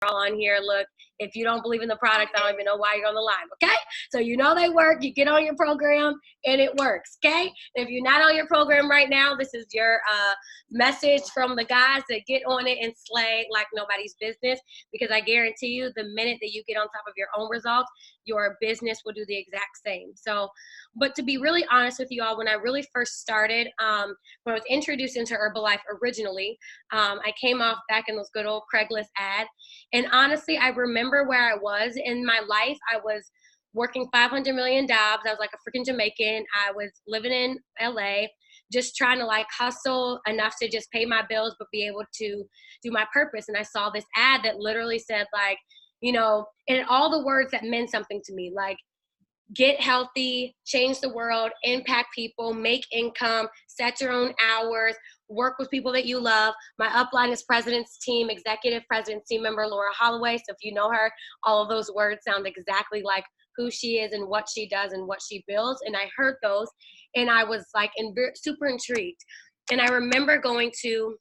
all on here. Look, if you don't believe in the product, I don't even know why you're on the line, okay? So you know they work. You get on your program, and it works, okay? If you're not on your program right now, this is your message from the guys to get on it and slay like nobody's business, because I guarantee you the minute that you get on top of your own results, your business will do the exact same. So, but to be really honest with you all, when I really first started, when I was introduced into Herbalife originally, I came off back in those good old Craigslist ads. And honestly, I remember where I was in my life. I was working 500 million jobs. I was like a freaking Jamaican. I was living in LA, just trying to like hustle enough to just pay my bills, but be able to do my purpose. And I saw this ad that literally said like, you know, and all the words that meant something to me, like get healthy, change the world, impact people, make income, set your own hours, work with people that you love. My upline is President's Team, Executive President's Team member Laura Holloway. So if you know her, all of those words sound exactly like who she is and what she does and what she builds. And I heard those and I was like super intrigued. And I remember going to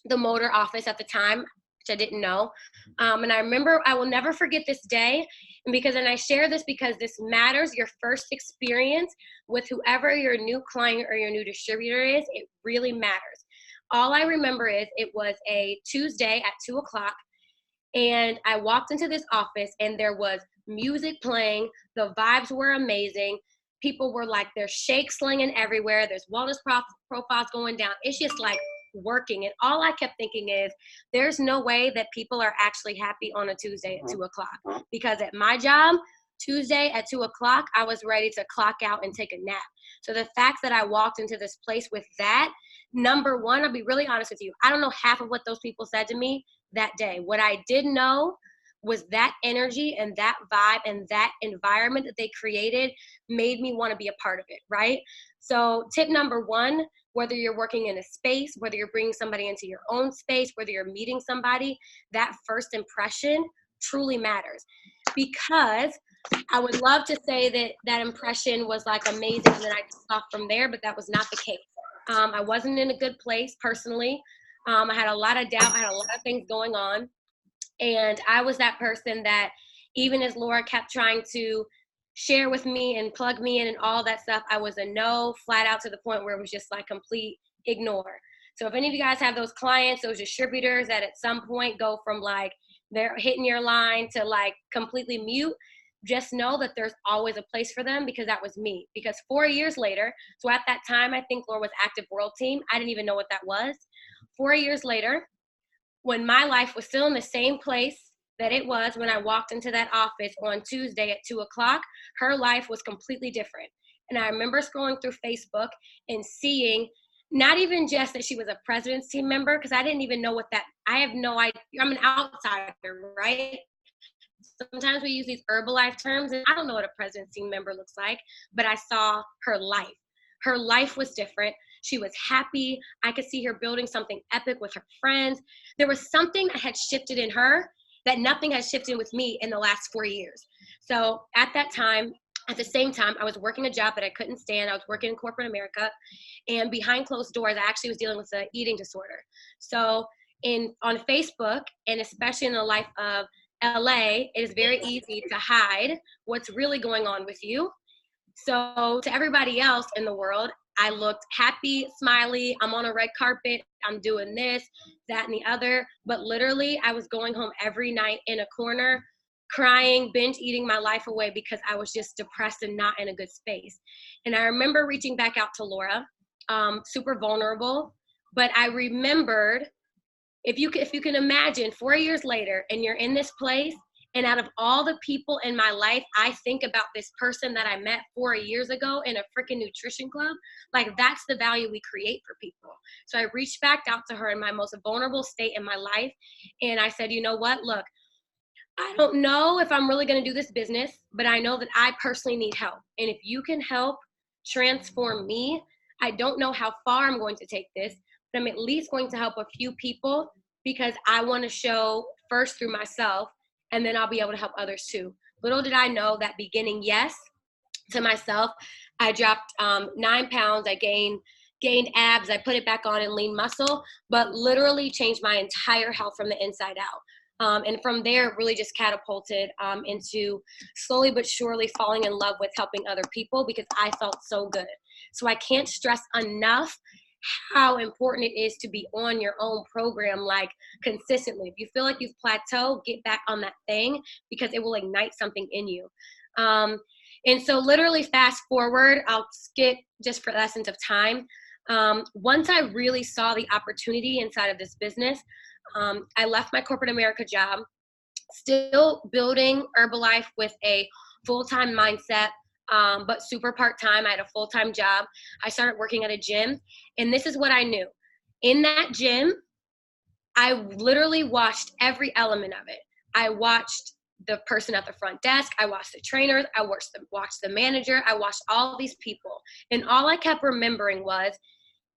the motor office at the time, which I didn't know. And I remember, I will never forget this day. And I share this because this matters. Your first experience with whoever your new client or your new distributor is, it really matters. All I remember is it was a Tuesday at 2 o'clock. And I walked into this office and there was music playing. The vibes were amazing. People were like, there's shake slinging everywhere. There's wellness profiles going down. It's just like working. And all I kept thinking is there's no way that people are actually happy on a Tuesday at 2 o'clock, because at my job, Tuesday at 2 o'clock, I was ready to clock out and take a nap. So the fact that I walked into this place with that, number one, I'll be really honest with you, I don't know half of what those people said to me that day. What I did know was that energy and that vibe and that environment that they created made me want to be a part of it, right? So tip number one, whether you're working in a space, whether you're bringing somebody into your own space, whether you're meeting somebody, that first impression truly matters. Because I would love to say that that impression was like amazing and then I took off from there, but that was not the case. I wasn't in a good place personally. I had a lot of doubt. I had a lot of things going on. And I was that person that even as Laura kept trying to share with me and plug me in and all that stuff, I was a no, flat out, to the point where it was just like complete ignore. So if any of you guys have those clients, those distributors that at some point go from like they're hitting your line to like completely mute, just know that there's always a place for them, because that was me. Because 4 years later, so at that time, I think Laura was Active World Team. I didn't even know what that was. 4 years later, when my life was still in the same place that it was when I walked into that office on Tuesday at 2 o'clock, her life was completely different. And I remember scrolling through Facebook and seeing not even just that she was a President's Team member, because I didn't even know what that, I have no idea. I'm an outsider, right? Sometimes we use these Herbalife terms, and I don't know what a President's Team member looks like, but I saw her life. Her life was different. She was happy. I could see her building something epic with her friends. There was something that had shifted in her that nothing has shifted with me in the last 4 years. So at that time, at the same time, I was working a job that I couldn't stand. I was working in corporate America, and behind closed doors, I actually was dealing with an eating disorder. So on Facebook, and especially in the life of LA, it is very easy to hide what's really going on with you. So to everybody else in the world, I looked happy, smiley, I'm on a red carpet, I'm doing this, that, and the other. But literally, I was going home every night in a corner, crying, binge eating my life away, because I was just depressed and not in a good space. And I remember reaching back out to Laura, super vulnerable. But I remembered, if you can imagine 4 years later and you're in this place, and out of all the people in my life, I think about this person that I met 4 years ago in a freaking nutrition club. Like, that's the value we create for people. So I reached back out to her in my most vulnerable state in my life. And I said, you know what? Look, I don't know if I'm really going to do this business, but I know that I personally need help. And if you can help transform me, I don't know how far I'm going to take this, but I'm at least going to help a few people, because I want to show first through myself, and then I'll be able to help others too. Little did I know that beginning yes to myself, I dropped 9 pounds. I gained abs. I put it back on and lean muscle, but literally changed my entire health from the inside out. And from there, it really just catapulted into slowly but surely falling in love with helping other people because I felt so good. So I can't stress enough how important it is to be on your own program, like consistently. If you feel like you've plateaued, get back on that thing because it will ignite something in you. And so literally fast forward, I'll skip just for the essence of time. Once I really saw the opportunity inside of this business, I left my corporate America job, still building Herbalife with a full-time mindset, but super part-time. I had a full-time job. I started working at a gym, and this is what I knew. In that gym, I literally watched every element of it. I watched the person at the front desk. I watched the trainers. I watched the manager. I watched all these people. And all I kept remembering was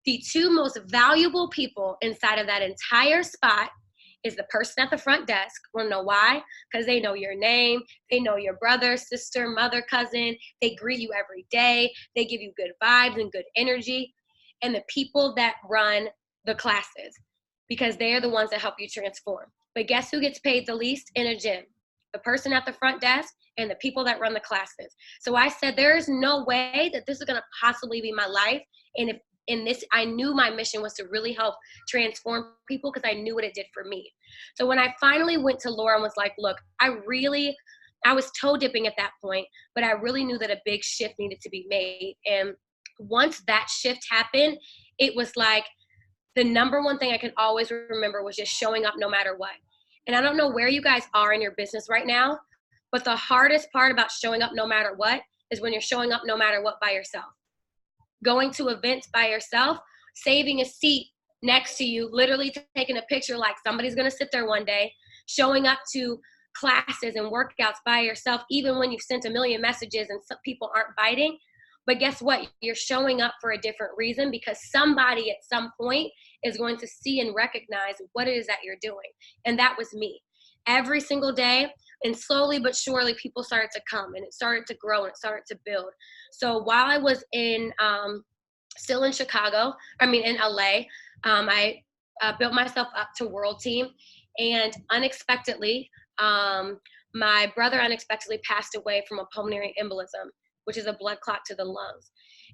the two most valuable people inside of that entire spot is the person at the front desk. Want to know why? Because they know your name. They know your brother, sister, mother, cousin. They greet you every day. They give you good vibes and good energy. And the people that run the classes, because they are the ones that help you transform. But guess who gets paid the least in a gym? The person at the front desk and the people that run the classes. So I said, there is no way that this is going to possibly be my life. And if in this, I knew my mission was to really help transform people because I knew what it did for me. So when I finally went to Laura and was like, look, I was toe dipping at that point, but I really knew that a big shift needed to be made. And once that shift happened, it was like the number one thing I can always remember was just showing up no matter what. And I don't know where you guys are in your business right now, but the hardest part about showing up no matter what is when you're showing up no matter what by yourself. Going to events by yourself, saving a seat next to you, literally taking a picture like somebody's going to sit there one day, showing up to classes and workouts by yourself, even when you've sent a million messages and some people aren't biting. But guess what? You're showing up for a different reason because somebody at some point is going to see and recognize what it is that you're doing. And that was me. Every single day, and slowly but surely, people started to come and it started to grow and it started to build. So while I was still in Chicago, in LA, I built myself up to world team, and unexpectedly, my brother unexpectedly passed away from a pulmonary embolism, which is a blood clot to the lungs.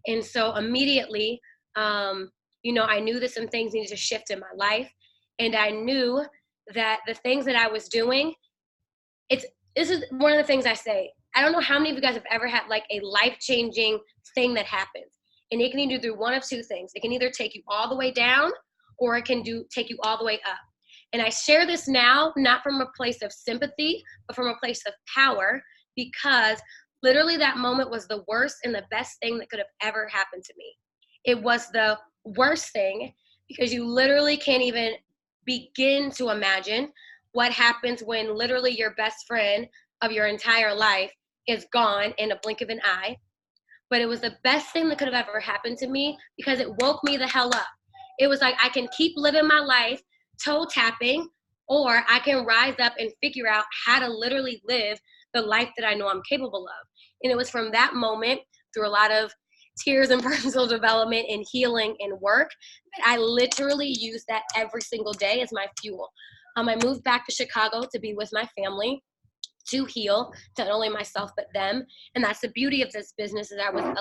And so immediately, I knew that some things needed to shift in my life, and I knew that the things that I was doing, this is one of the things I say. I don't know how many of you guys have ever had like a life-changing thing that happens. And it can either do one of two things. It can either take you all the way down or it can take you all the way up. And I share this now, not from a place of sympathy, but from a place of power, because literally that moment was the worst and the best thing that could have ever happened to me. It was the worst thing because you literally can't even begin to imagine what happens when literally your best friend of your entire life is gone in a blink of an eye. But it was the best thing that could have ever happened to me because it woke me the hell up. It was like I can keep living my life toe tapping, or I can rise up and figure out how to literally live the life that I know I'm capable of. And it was from that moment, through a lot of tears and personal development and healing and work, that I literally use that every single day as my fuel. I moved back to Chicago to be with my family, to heal, to not only myself but them. And that's the beauty of this business, is I was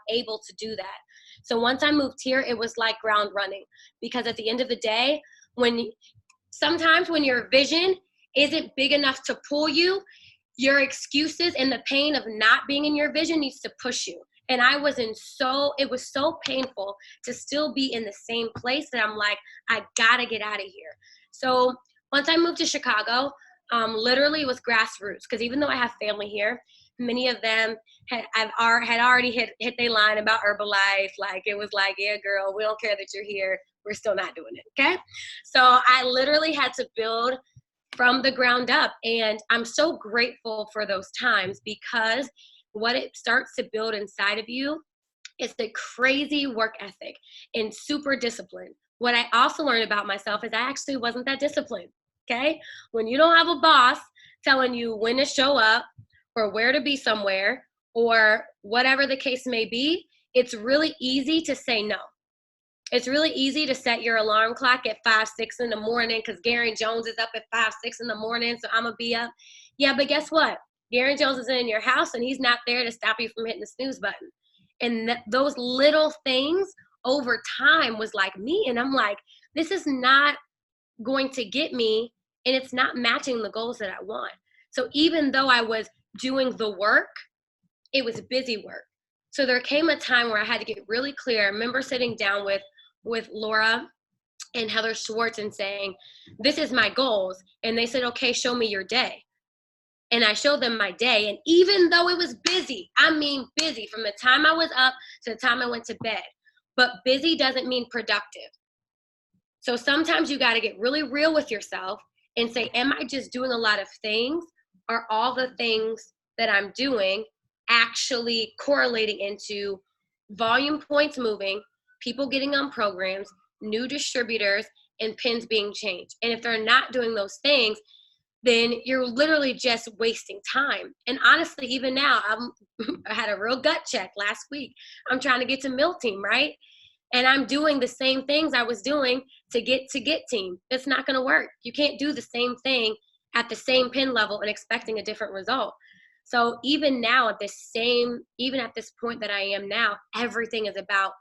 able to do that. So once I moved here, it was like ground running, because at the end of the day, sometimes when your vision isn't big enough to pull you, your excuses and the pain of not being in your vision needs to push you. And it was so painful to still be in the same place that I'm like, I gotta get out of here. So once I moved to Chicago, literally it was grassroots, because even though I have family here, many of them had already hit their line about Herbalife. Like, it was like, yeah, girl, we don't care that you're here. We're still not doing it, okay? So I literally had to build from the ground up. And I'm so grateful for those times, because what it starts to build inside of you is the crazy work ethic and super discipline. What I also learned about myself is I actually wasn't that disciplined, okay? When you don't have a boss telling you when to show up or where to be somewhere or whatever the case may be, it's really easy to say no. It's really easy to set your alarm clock at 5, 6 in the morning because Gary Jones is up at 5, 6 in the morning, so I'm going to be up. Yeah, but guess what? Gary Jones is in your house, and he's not there to stop you from hitting the snooze button. And those little things over time was like me, and I'm like, this is not going to get me, and it's not matching the goals that I want. So even though I was doing the work, it was busy work. So there came a time where I had to get really clear. I remember sitting down with Laura and Heather Schwartz and saying, this is my goals. And they said, okay, show me your day. And I showed them my day. And even though it was busy, I mean busy, from the time I was up to the time I went to bed. But busy doesn't mean productive. So sometimes you got to get really real with yourself and say, am I just doing a lot of things? Are all the things that I'm doing actually correlating into volume points moving, people getting on programs, new distributors, and pins being changed? And if they're not doing those things, then you're literally just wasting time. And honestly, even now, I had a real gut check last week. I'm trying to get to Mill Team, right? And I'm doing the same things I was doing to get Team. It's not going to work. You can't do the same thing at the same pin level and expecting a different result. So even now even at this point that I am now, everything is about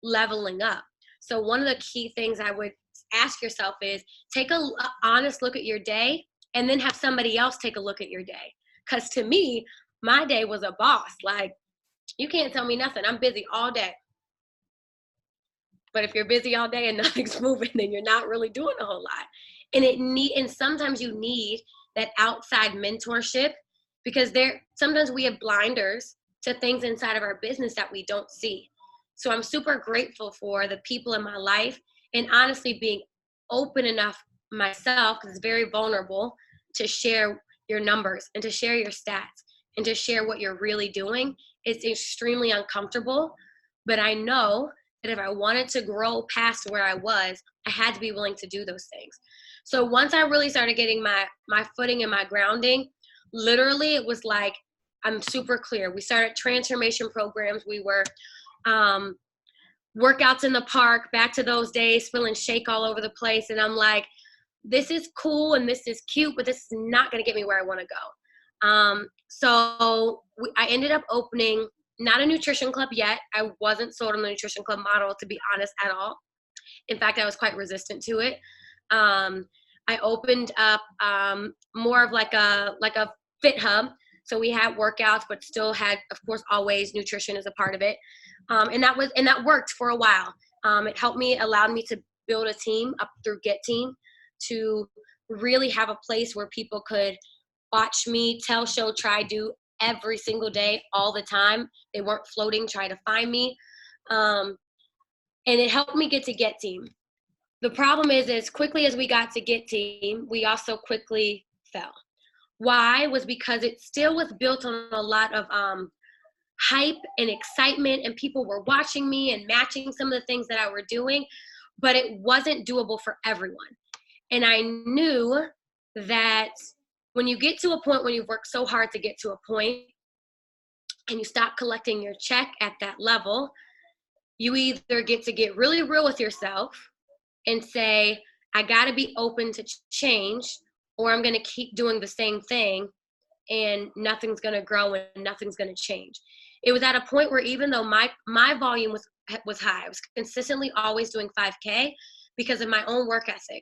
leveling up. So one of the key things I would ask yourself is take a honest look at your day and then have somebody else take a look at your day. Because to me, my day was a boss. Like, you can't tell me nothing. I'm busy all day. But if you're busy all day and nothing's moving, then you're not really doing a whole lot. And sometimes you need that outside mentorship, because sometimes we have blinders to things inside of our business that we don't see. So I'm super grateful for the people in my life, and honestly being open enough myself, because it's very vulnerable, to share your numbers and to share your stats and to share what you're really doing. It's extremely uncomfortable, but I know that if I wanted to grow past where I was, I had to be willing to do those things. So once I really started getting my footing and my grounding, literally it was like, I'm super clear. We started transformation programs. We were workouts in the park, back to those days, feeling shake all over the place. And I'm like, this is cool and this is cute, but this is not going to get me where I want to go. So I ended up opening, not a nutrition club yet. I wasn't sold on the nutrition club model, to be honest, at all. In fact, I was quite resistant to it. I opened up more of like a fit hub. So we had workouts, but still had, of course, always nutrition as a part of it. And that worked for a while. It allowed me to build a team up through Get Team, to really have a place where people could watch me, tell, show, try, do every single day, all the time. They weren't floating, trying to find me. And it helped me get to Get Team. The problem is, as quickly as we got to Get Team, we also quickly fell. Why? Was because it still was built on a lot of hype and excitement, and people were watching me and matching some of the things that I were doing, but it wasn't doable for everyone. And I knew that when you get to a point, when you've worked so hard to get to a point and you stop collecting your check at that level, you either get to get really real with yourself and say, I got to be open to change, or I'm going to keep doing the same thing and nothing's going to grow and nothing's going to change. It was at a point where even though my volume was high, I was consistently always doing 5K because of my own work ethic.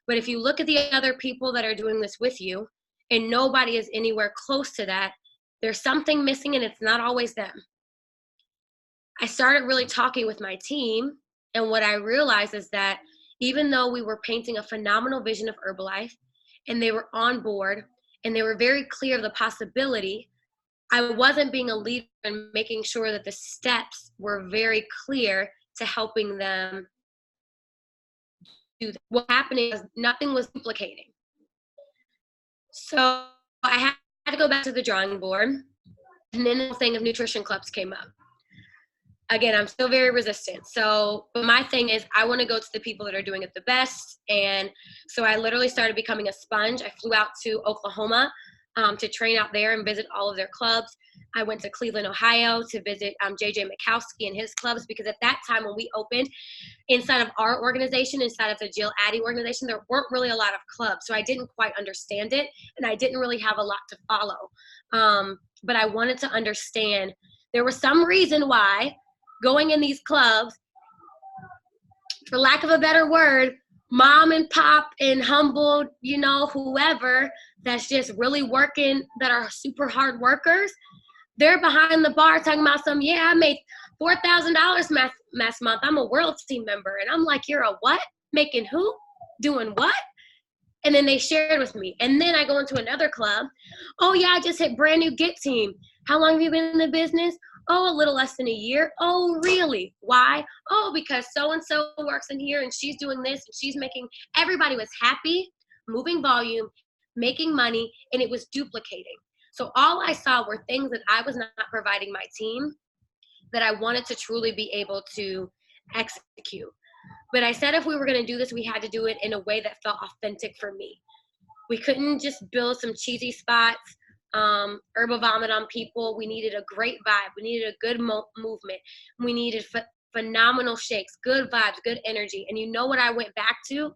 But if you look at the other people that are doing this with you and nobody is anywhere close to that, there's something missing, and it's not always them. I started really talking with my team, and what I realized is that even though we were painting a phenomenal vision of Herbalife and they were on board and they were very clear of the possibility, I wasn't being a leader and making sure that the steps were very clear to helping them do that. What happened is nothing was duplicating. So I had to go back to the drawing board, and then the thing of nutrition clubs came up. Again, I'm still very resistant. But my thing is, I want to go to the people that are doing it the best. And so I literally started becoming a sponge. I flew out to Oklahoma to train out there and visit all of their clubs. I went to Cleveland, Ohio to visit JJ Mikowski and his clubs, because at that time when we opened, inside of our organization, inside of the Jill Addy organization, there weren't really a lot of clubs. So I didn't quite understand it, and I didn't really have a lot to follow. But I wanted to understand there was some reason why going in these clubs, for lack of a better word, mom and pop and humbled, whoever that's just really working, that are super hard workers, they're behind the bar talking about I made $4,000 last month. I'm a world team member. And I'm like, you're a what? Making who? Doing what? And then they shared with me. And then I go into another club. Oh yeah, I just hit brand new Get Team. How long have you been in the business? Oh, a little less than a year. Oh, really? Why? Oh, because so-and-so works in here and she's doing this and she's making, everybody was happy, moving volume, making money, and it was duplicating. So all I saw were things that I was not providing my team that I wanted to truly be able to execute. But I said if we were going to do this, we had to do it in a way that felt authentic for me. We couldn't just build some cheesy spots, herbal vomit on people. We needed a great vibe. We needed a good movement. We needed phenomenal shakes, good vibes, good energy. And you know what I went back to?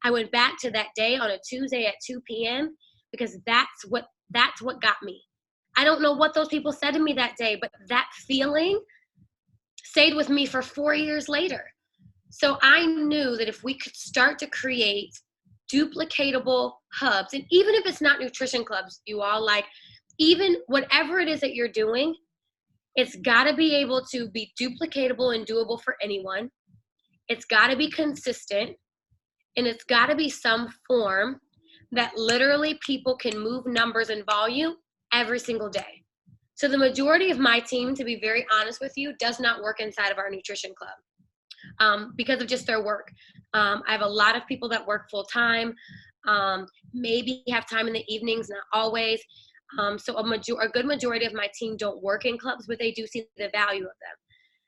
I went back to that day on a Tuesday at 2 p.m. because that's what got me. I don't know what those people said to me that day, but that feeling stayed with me for 4 years later. So I knew that if we could start to create duplicatable hubs, and even if it's not nutrition clubs, you all, like, even whatever it is that you're doing, it's got to be able to be duplicatable and doable for anyone. It's got to be consistent, and it's got to be some form that literally people can move numbers and volume every single day. So the majority of my team, to be very honest with you, does not work inside of our nutrition club. Because of just their work. I have a lot of people that work full time, maybe have time in the evenings, not always. So a good majority of my team don't work in clubs, but they do see the value of them.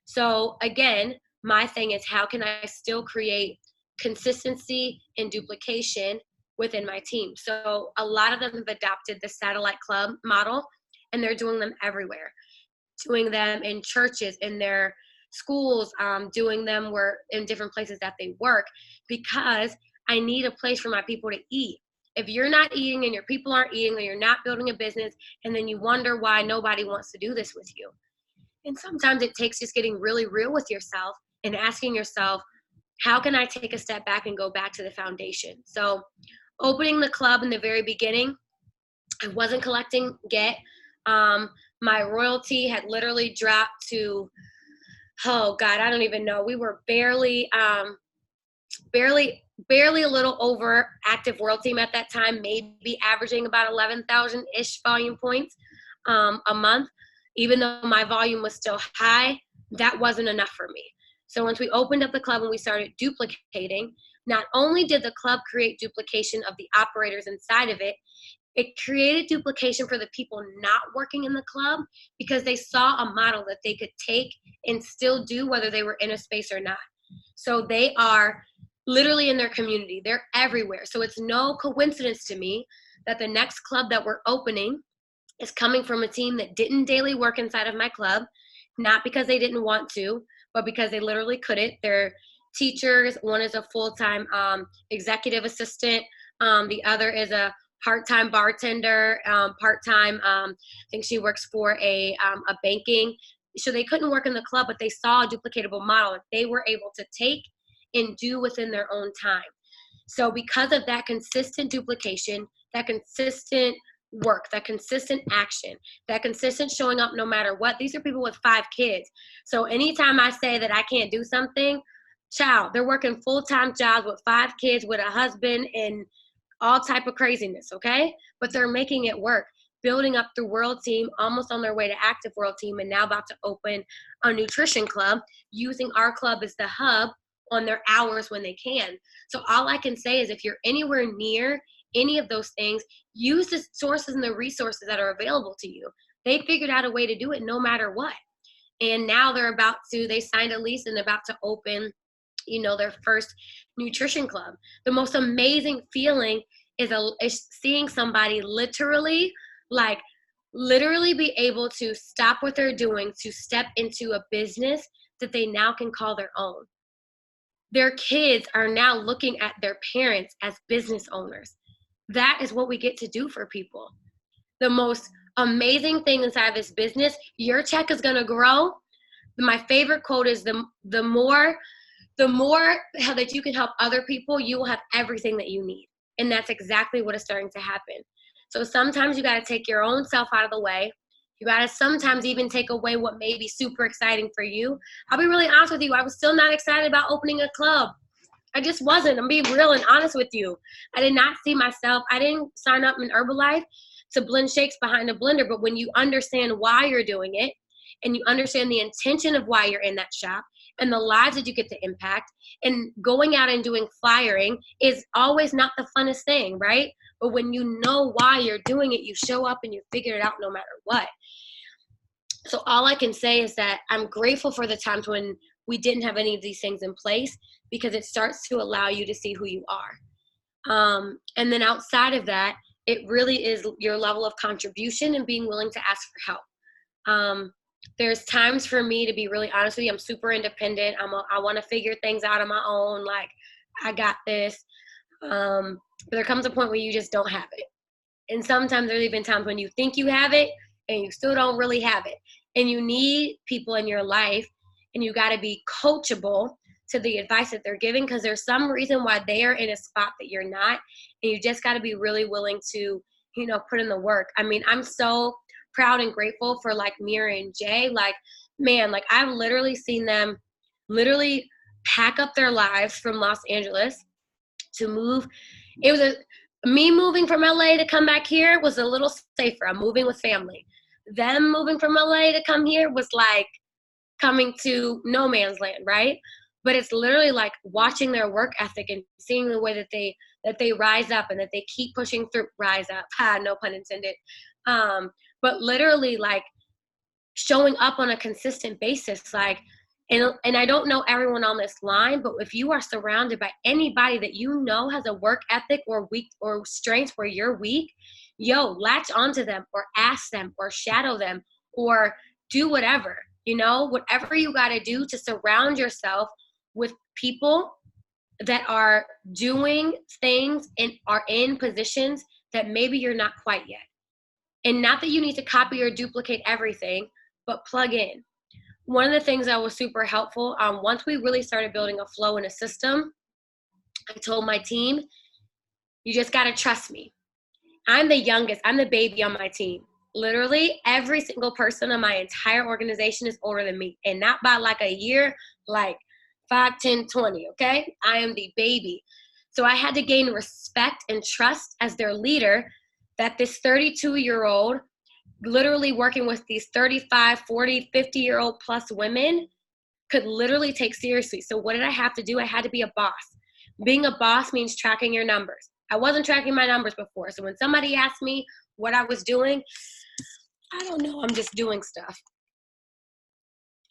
So again, my thing is, how can I still create consistency and duplication within my team? So a lot of them have adopted the satellite club model, and they're doing them everywhere, doing them in churches, in their schools, doing them in different places that they work, because I need a place for my people to eat. If you're not eating and your people aren't eating, then you're not building a business, and then you wonder why nobody wants to do this with you. And sometimes it takes just getting really real with yourself and asking yourself, how can I take a step back and go back to the foundation? So opening the club in the very beginning, I wasn't collecting Get. My royalty had literally dropped to, oh God, I don't even know. We were barely a little over active world team at that time, maybe averaging about 11,000-ish volume points a month. Even though my volume was still high, that wasn't enough for me. So once we opened up the club and we started duplicating, not only did the club create duplication of the operators inside of it, it created duplication for the people not working in the club, because they saw a model that they could take and still do whether they were in a space or not. So they are literally in their community. They're everywhere. So it's no coincidence to me that the next club that we're opening is coming from a team that didn't daily work inside of my club, not because they didn't want to, but because they literally couldn't. They're teachers. One is a full-time executive assistant. The other is a part-time bartender, part-time, I think she works for a banking. So they couldn't work in the club, but they saw a duplicatable model that they were able to take and do within their own time. So because of that consistent duplication, that consistent work, that consistent action, that consistent showing up no matter what, these are people with 5 kids. So anytime I say that I can't do something, child, they're working full-time jobs with 5 kids, with a husband, and all type of craziness, okay? But they're making it work, building up the world team, almost on their way to active world team, and now about to open a nutrition club, using our club as the hub on their hours when they can. So all I can say is, if you're anywhere near any of those things, use the sources and the resources that are available to you. They figured out a way to do it no matter what. And now they signed a lease and about to open, their first nutrition club. The most amazing feeling is seeing somebody literally, like, literally be able to stop what they're doing to step into a business that they now can call their own. Their kids are now looking at their parents as business owners. That is what we get to do for people. The most amazing thing inside of this business, your check is going to grow. My favorite quote is the more how that you can help other people, you will have everything that you need. And that's exactly what is starting to happen. So sometimes you got to take your own self out of the way. You got to sometimes even take away what may be super exciting for you. I'll be really honest with you. I was still not excited about opening a club. I just wasn't. I'm being real and honest with you. I did not see myself. I didn't sign up in Herbalife to blend shakes behind a blender. But when you understand why you're doing it, and you understand the intention of why you're in that shop and the lives that you get to impact, and going out and doing flyering is always not the funnest thing, right? But when you know why you're doing it, you show up and you figure it out no matter what. So all I can say is that I'm grateful for the times when we didn't have any of these things in place, because it starts to allow you to see who you are. And then outside of that, it really is your level of contribution and being willing to ask for help. There's times for me, to be really honest with you, I'm super independent. I want to figure things out on my own. Like, I got this. But there comes a point where you just don't have it. And sometimes there's even times when you think you have it and you still don't really have it. And you need people in your life, and you got to be coachable to the advice that they're giving, because there's some reason why they are in a spot that you're not. And you just got to be really willing to, put in the work. I mean, I'm so proud and grateful for like Mira and Jay. Like, man, like I've literally seen them literally pack up their lives from Los Angeles to move. It was me moving from LA to come back here was a little safer. I'm moving with family. Them moving from LA to come here was like coming to no man's land, right? But it's literally like watching their work ethic and seeing the way that they rise up and that they keep pushing through. Rise up, no pun intended. But literally like showing up on a consistent basis, like, and I don't know everyone on this line, but if you are surrounded by anybody that you know has a work ethic or weak or strengths where you're weak, latch onto them or ask them or shadow them or do whatever, whatever you got to do to surround yourself with people that are doing things and are in positions that maybe you're not quite yet. And not that you need to copy or duplicate everything, but plug in. One of the things that was super helpful, once we really started building a flow and a system, I told my team, you just got to trust me. I'm the youngest. I'm the baby on my team. Literally, every single person in my entire organization is older than me. And not by like a year, like 5, 10, 20, okay? I am the baby. So I had to gain respect and trust as their leader, that this 32-year-old literally working with these 35, 40, 50-year-old plus women could literally take seriously. So what did I have to do? I had to be a boss. Being a boss means tracking your numbers. I wasn't tracking my numbers before. So when somebody asked me what I was doing, I don't know, I'm just doing stuff.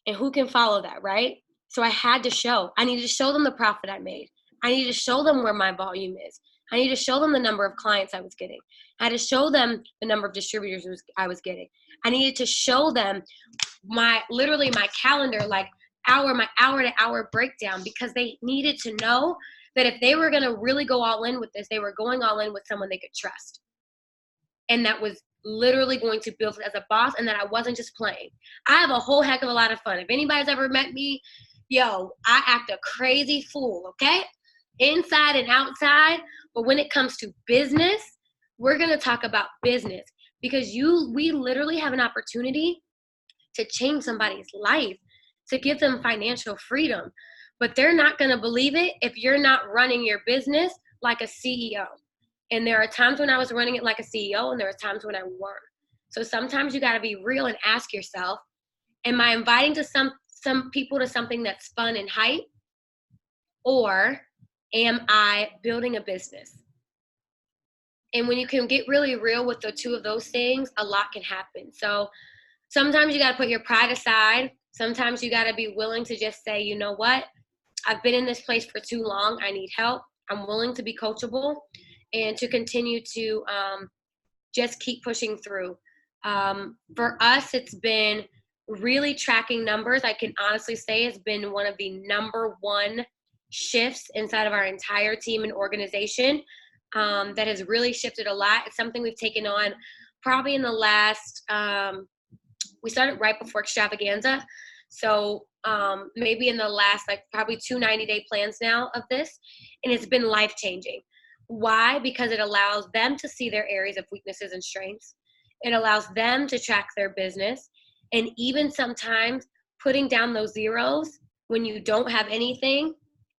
And who can follow that, right? So I had to show. I needed to show them the profit I made. I needed to show them where my volume is. I needed to show them the number of clients I was getting. I had to show them the number of distributors I was getting. I needed to show them my calendar, like my hour to hour breakdown, because they needed to know that if they were going to really go all in with this, they were going all in with someone they could trust. And that was literally going to build as a boss, and that I wasn't just playing. I have a whole heck of a lot of fun. If anybody's ever met me, I act a crazy fool, okay? Inside and outside. But when it comes to business, we're going to talk about business, because we literally have an opportunity to change somebody's life, to give them financial freedom. But they're not going to believe it if you're not running your business like a CEO. And there are times when I was running it like a CEO, and there are times when I weren't. So sometimes you got to be real and ask yourself, am I inviting to some people to something that's fun and hype? Or am I building a business? And when you can get really real with the two of those things, a lot can happen. So sometimes you got to put your pride aside. Sometimes you got to be willing to just say, you know what? I've been in this place for too long. I need help. I'm willing to be coachable and to continue to just keep pushing through. For us, it's been really tracking numbers. I can honestly say it's been one of the number one shifts inside of our entire team and organization, that has really shifted a lot. It's something we've taken on probably in the last, we started right before Extravaganza. So maybe in the last, like probably 2 90-day plans now of this. And it's been life changing. Why? Because it allows them to see their areas of weaknesses and strengths. It allows them to track their business. And even sometimes putting down those zeros when you don't have anything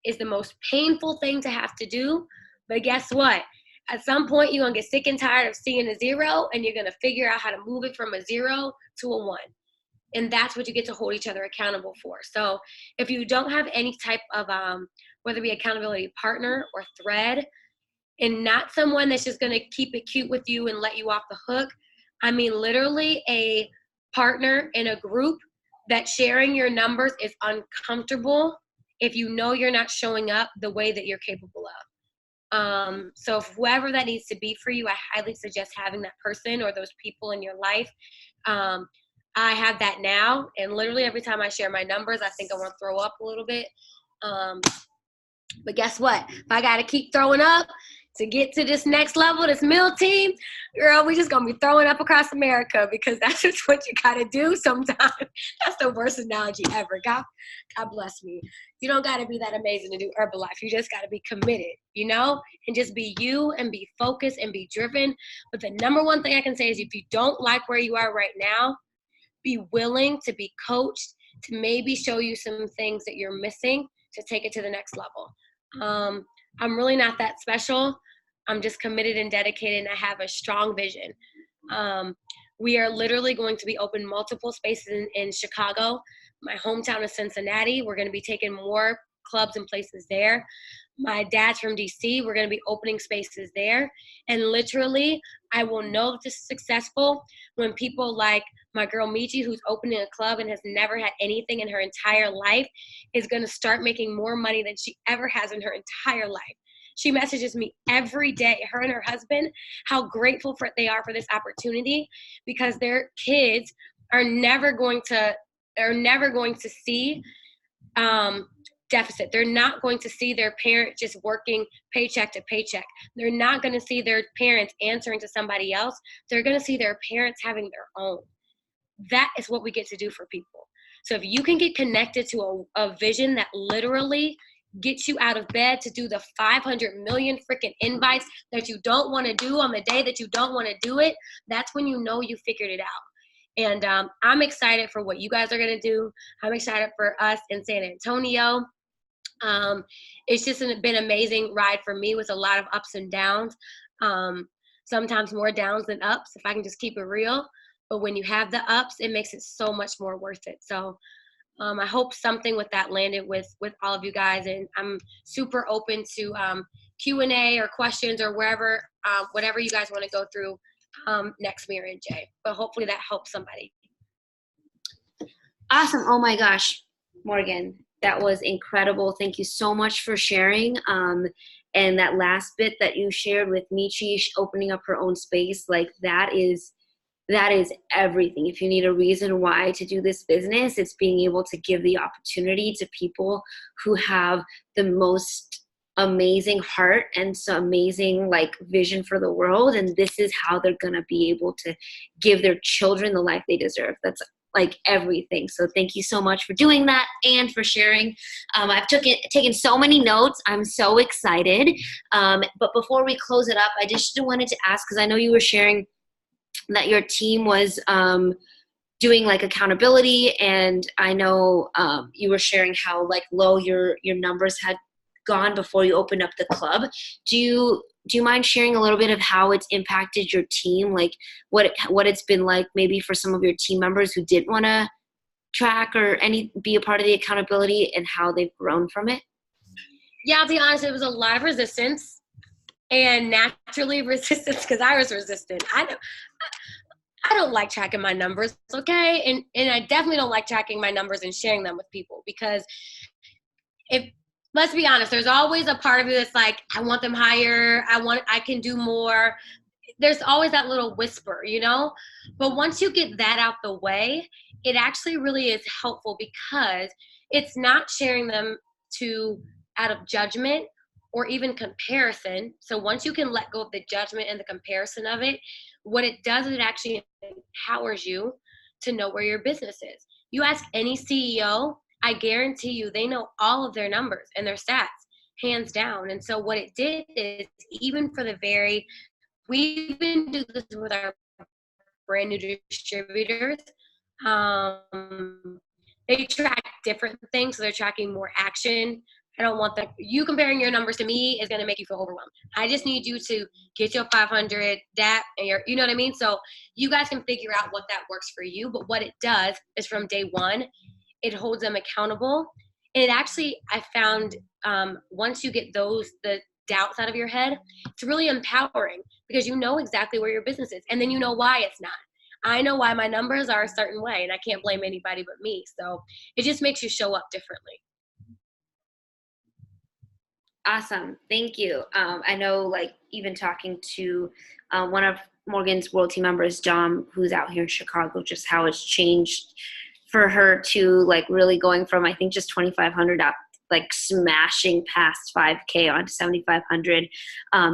is the most painful thing to have to do. But guess what? At some point, you're going to get sick and tired of seeing a zero, and you're going to figure out how to move it from a 0 to a 1. And that's what you get to hold each other accountable for. So if you don't have any type of, whether it be accountability partner or thread, and not someone that's just going to keep it cute with you and let you off the hook, I mean, literally a partner in a group that sharing your numbers is uncomfortable if you know you're not showing up the way that you're capable of. So whoever that needs to be for you, I highly suggest having that person or those people in your life. I have that now, and literally every time I share my numbers, I think I want to throw up a little bit. But guess what? If I got to keep throwing up to get to this next level, this middle team, girl, we just going to be throwing up across America, because that's just what you got to do sometimes. That's the worst analogy ever. God bless me. You don't got to be that amazing to do Herbalife. You just got to be committed, and just be you and be focused and be driven. But the number one thing I can say is, if you don't like where you are right now, be willing to be coached to maybe show you some things that you're missing to take it to the next level. I'm really not that special. I'm just committed and dedicated, and I have a strong vision. We are literally going to be open multiple spaces in Chicago. My hometown is Cincinnati. We're going to be taking more clubs and places there. My dad's from DC. We're going to be opening spaces there. And literally, I will know that this is successful when people like my girl Michi, who's opening a club and has never had anything in her entire life, is going to start making more money than she ever has in her entire life. She messages me every day, her and her husband, how grateful they are for this opportunity, because their kids are never going to see deficit. They're not going to see their parent just working paycheck to paycheck. They're not going to see their parents answering to somebody else. They're going to see their parents having their own. That is what we get to do for people. So if you can get connected to a vision that literally gets you out of bed to do the 500 million freaking invites that you don't want to do on the day that you don't want to do it, that's when you know you figured it out. And I'm excited for what you guys are going to do. I'm excited for us in San Antonio. It's just been an amazing ride for me with a lot of ups and downs. Sometimes more downs than ups, if I can just keep it real. But when you have the ups, it makes it so much more worth it. So I hope something with that landed with all of you guys. And I'm super open to Q&A or questions or whatever you guys want to go through next, Mira and Jay. But hopefully that helps somebody. Awesome. Oh my gosh, Morgan, that was incredible. Thank you so much for sharing. And that last bit that you shared with Michi, opening up her own space, like that is everything. If you need a reason why to do this business, it's being able to give the opportunity to people who have the most amazing heart and some amazing vision for the world. And this is how they're going to be able to give their children the life they deserve. That's everything. So thank you so much for doing that and for sharing. I've taken so many notes. I'm so excited. But before we close it up, I just wanted to ask, because I know you were sharing that your team was doing accountability, and I know you were sharing how low your numbers had gone before you opened up the club. Do you mind sharing a little bit of how it's impacted your team, what it's been like maybe for some of your team members who didn't want to track or be a part of the accountability, and how they've grown from it? Yeah, I'll be honest, it was a lot of resistance, and naturally resistance, because I was resistant. I don't like tracking my numbers, okay? And I definitely don't like tracking my numbers and sharing them with people, because let's be honest, there's always a part of you that's like, I want them higher, I can do more. There's always that little whisper, But once you get that out the way, it actually really is helpful because it's not sharing them to out of judgment or even comparison. So once you can let go of the judgment and the comparison of it, what it does is it actually empowers you to know where your business is. You ask any CEO, I guarantee you they know all of their numbers and their stats, hands down. And so what it did is, even for the very, we even do this with our brand new distributors. They track different things, so they're tracking more action. I don't want you comparing your numbers to me is going to make you feel overwhelmed. I just need you to get your 500 DAP and you know what I mean? So you guys can figure out what that works for you. But what it does is from day one, it holds them accountable. And it actually, I found once you get the doubts out of your head, it's really empowering because you know exactly where your business is. And then you know why it's not. I know why my numbers are a certain way, and I can't blame anybody but me. So it just makes you show up differently. Awesome. Thank you. I know, like, even talking to one of Morgan's World Team members, Dom, who's out here in Chicago, just how it's changed for her to, like, really going from, I think, just 2,500 up, like, smashing past 5K onto 7,500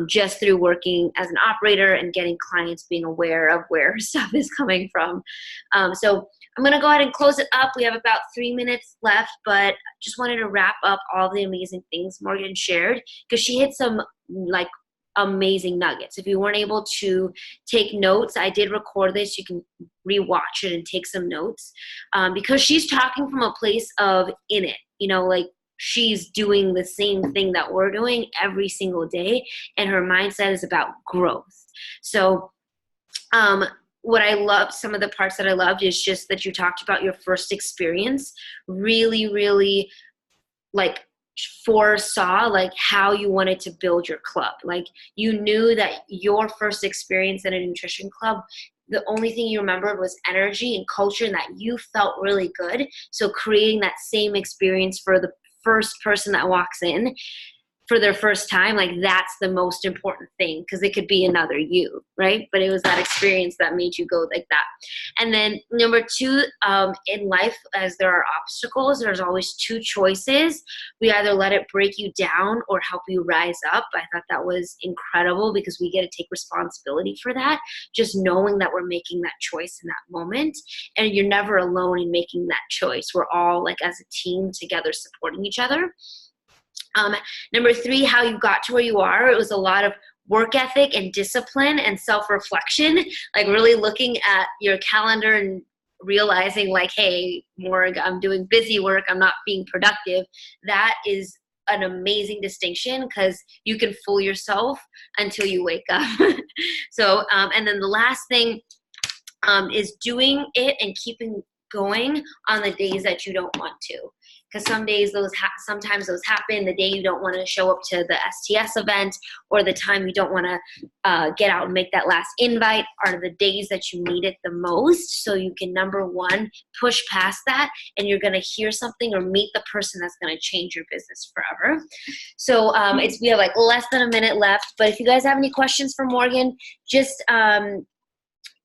just through working as an operator and getting clients being aware of where stuff is coming from. So I'm going to go ahead and close it up. We have about 3 minutes left, but just wanted to wrap up all the amazing things Morgan shared because she hit some, like, amazing nuggets. If you weren't able to take notes, I did record this. You can rewatch it and take some notes because she's talking from a place of in it, you know, like, she's doing the same thing that we're doing every single day, and her mindset is about growth. So what I loved, some of the parts that I loved is just that you talked about your first experience, really, really, like, foresaw, like, how you wanted to build your club. Like, you knew that your first experience in a nutrition club, the only thing you remembered was energy and culture, and that you felt really good. So creating that same experience for the first person that walks in for their first time, like, that's the most important thing, because it could be another you, right? But it was that experience that made you go like that. And then number two, in life, as there are obstacles, there's always two choices. We either let it break you down or help you rise up. I thought that was incredible because we get to take responsibility for that, just knowing that we're making that choice in that moment. And you're never alone in making that choice. We're all, like, as a team together supporting each other. Number three, how you got to where you are. It was a lot of work ethic and discipline and self-reflection, like really looking at your calendar and realizing, like, hey, Morg, I'm doing busy work, I'm not being productive. That is an amazing distinction because you can fool yourself until you wake up. So, and then the last thing is doing it and keeping going on the days that you don't want to. Because sometimes those happen. The day you don't want to show up to the STS event, or the time you don't want to get out and make that last invite, are the days that you need it the most. So you can, number one, push past that, and you're going to hear something or meet the person that's going to change your business forever. So we have, like, less than a minute left. But if you guys have any questions for Morgan, just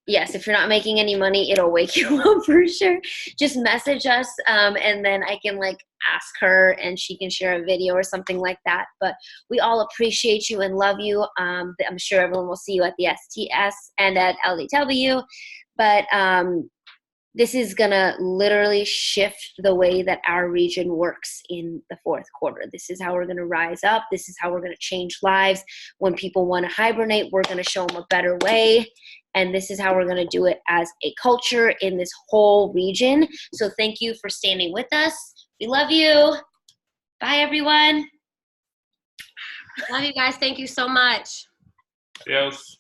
yes, if you're not making any money, it'll wake you up for sure. Just message us, and then I can, like, ask her and she can share a video or something like that. But we all appreciate you and love you. I'm sure everyone will see you at the STS and at LDW. But this is going to literally shift the way that our region works in the fourth quarter. This is how we're going to rise up. This is how we're going to change lives. When people want to hibernate, we're going to show them a better way. And this is how we're going to do it as a culture in this whole region. So thank you for standing with us. We love you. Bye, everyone. Love you guys. Thank you so much. Yes.